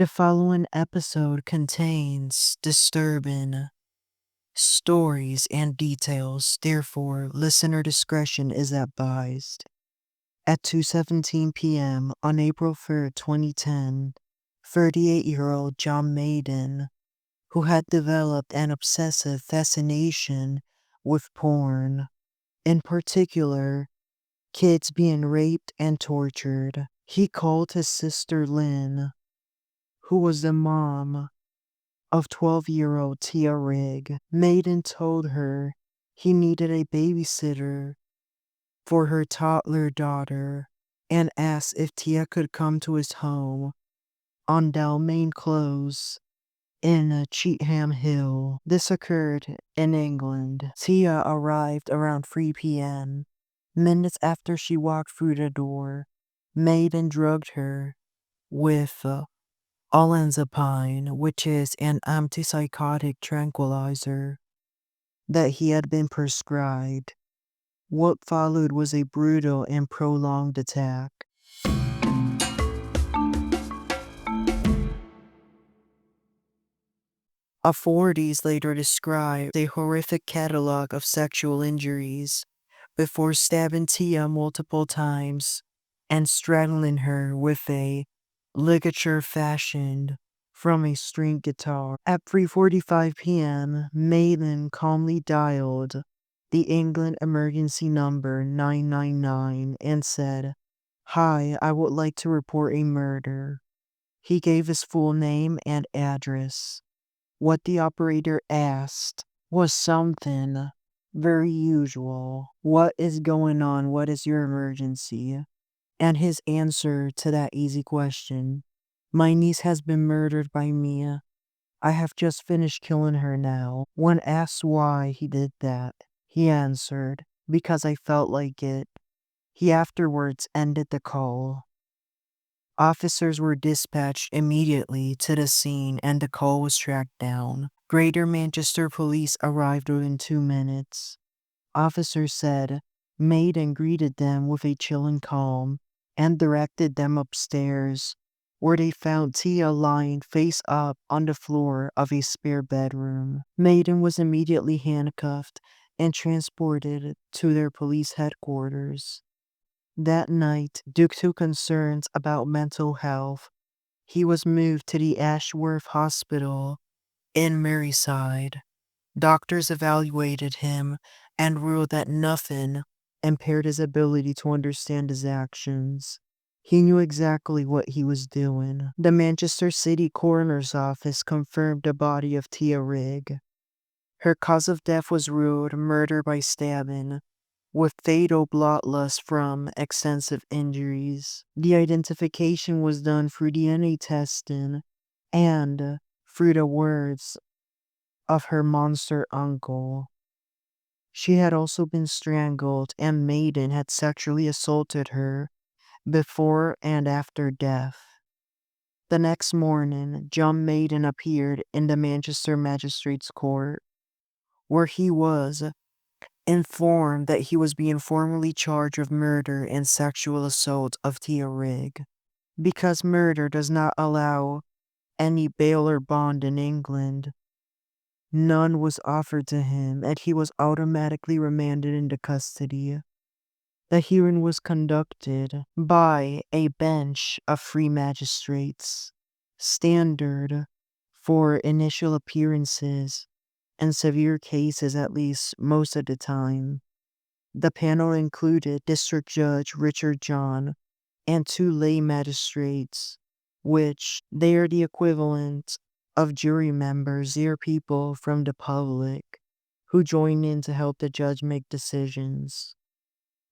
The following episode contains disturbing stories and details, therefore, listener discretion is advised. At 2:17 p.m. on April 3rd, 2010, 38-year-old John Maden, who had developed an obsessive fascination with porn, in particular, kids being raped and tortured, he called his sister Lynn, who was the mom of 12-year-old Tia Rigg. Maden told her he needed a babysitter for her toddler daughter and asked if Tia could come to his home on Dalmain Close in Cheetham Hill. This occurred in England. Tia arrived around 3 p.m. Minutes after she walked through the door, Maden drugged her with olanzapine, which is an antipsychotic tranquilizer that he had been prescribed. What followed was a brutal and prolonged attack. Authorities later described a horrific catalog of sexual injuries before stabbing Tia multiple times and strangling her with a ligature fashioned from a string guitar. At 3:45 p.m., Maden calmly dialed the England emergency number 999 and said, "Hi, I would like to report a murder." He gave his full name and address. What the operator asked was something very usual. "What is going on? What is your emergency?" And his answer to that easy question, "My niece has been murdered by Mia. I have just finished killing her now." When asked why he did that, he answered, "Because I felt like it." He afterwards ended the call. Officers were dispatched immediately to the scene and the call was tracked down. Greater Manchester Police arrived within 2 minutes. Officers said Maden greeted them with a chilling calm and directed them upstairs, where they found Tia lying face up on the floor of a spare bedroom. Maden was immediately handcuffed and transported to their police headquarters. That night, due to concerns about mental health, he was moved to the Ashworth Hospital in Merseyside. Doctors evaluated him and ruled that nothing impaired his ability to understand his actions. He knew exactly what he was doing. The Manchester City Coroner's Office confirmed the body of Tia Rigg. Her cause of death was ruled murder by stabbing, with fatal blood loss from extensive injuries. The identification was done through DNA testing and through the words of her monster uncle. She had also been strangled, and Maden had sexually assaulted her before and after death. The next morning, John Maden appeared in the Manchester Magistrates Court, where he was informed that he was being formally charged with murder and sexual assault of Tia Rigg. Because murder does not allow any bail or bond in England, none was offered to him, and he was automatically remanded into custody. The hearing was conducted by a bench of 3 magistrates, standard for initial appearances and severe cases, at least most of the time. The panel included District Judge Richard John and 2 lay magistrates, which they are the equivalent of jury members. They are people from the public who join in to help the judge make decisions.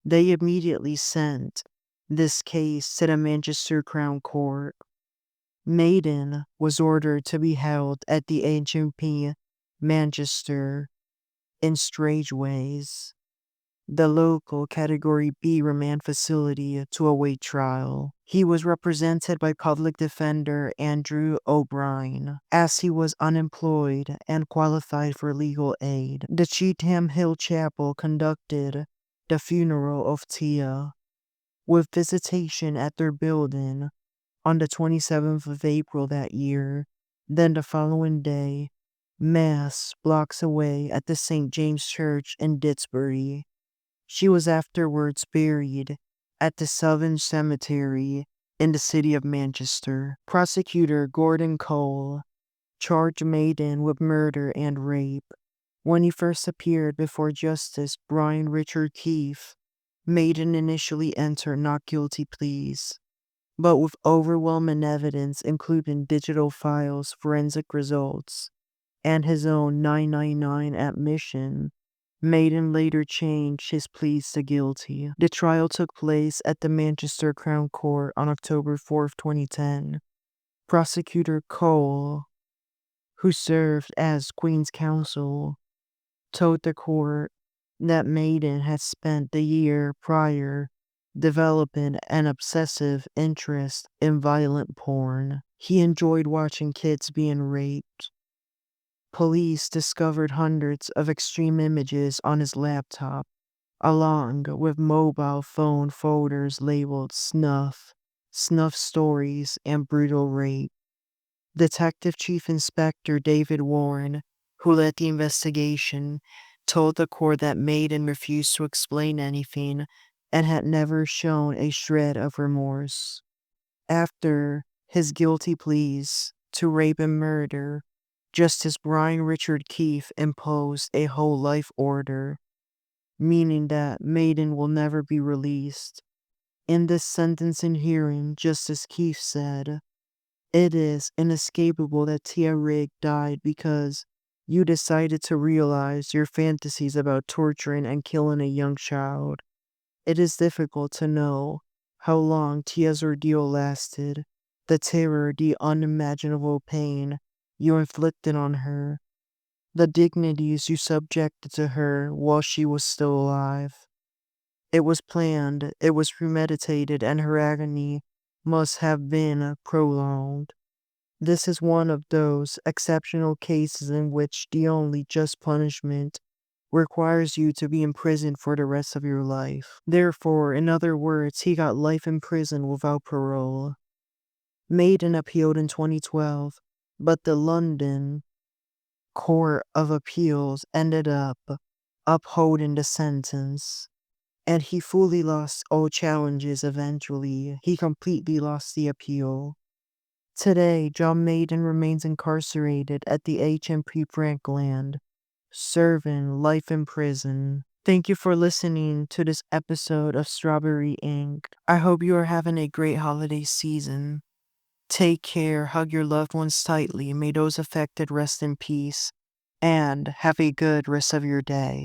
They immediately sent this case to the Manchester Crown Court. Maden was ordered to be held at the HMP Manchester in Strangeways, the local Category B remand facility, to await trial. He was represented by public defender Andrew O'Brien, as he was unemployed and qualified for legal aid. The Cheetham Hill Chapel conducted the funeral of Tia, with visitation at their building on the 27th of April that year. Then the following day, Mass blocks away at the St. James Church in Didsbury. She was afterwards buried at the Southern Cemetery in the city of Manchester. Prosecutor Gordon Cole charged Maden with murder and rape. When he first appeared before Justice Brian Richard Keefe, Maden initially entered not guilty pleas. But with overwhelming evidence, including digital files, forensic results, and his own 999 admission, Maden later changed his pleas to guilty. The trial took place at the Manchester Crown Court on October 4th, 2010. Prosecutor Cole, who served as Queen's Counsel, told the court that Maden had spent the year prior developing an obsessive interest in violent porn. He enjoyed watching kids being raped. Police discovered hundreds of extreme images on his laptop, along with mobile phone folders labeled snuff stories, and brutal rape. Detective Chief Inspector David Warren, who led the investigation, told the court that Maden refused to explain anything and had never shown a shred of remorse. After his guilty pleas to rape and murder, Justice Brian Richard Keefe imposed a whole life order, meaning that Maden will never be released. In this sentencing hearing, Justice Keefe said, "It is inescapable that Tia Rigg died because you decided to realize your fantasies about torturing and killing a young child. It is difficult to know how long Tia's ordeal lasted, the terror, the unimaginable pain you inflicted on her, the dignities you subjected to her while she was still alive. It was planned, it was premeditated, and her agony must have been prolonged. This is one of those exceptional cases in which the only just punishment requires you to be imprisoned for the rest of your life. Therefore, in other words, he got life in prison without parole." Maden appealed in 2012, but the London Court of Appeals ended up upholding the sentence, and he fully lost all challenges eventually. He completely lost the appeal. Today, John Maden remains incarcerated at the HMP Frankland, serving life in prison. Thank you for listening to this episode of Strawberry Ink. I hope you are having a great holiday season. Take care, hug your loved ones tightly, may those affected rest in peace, and have a good rest of your day.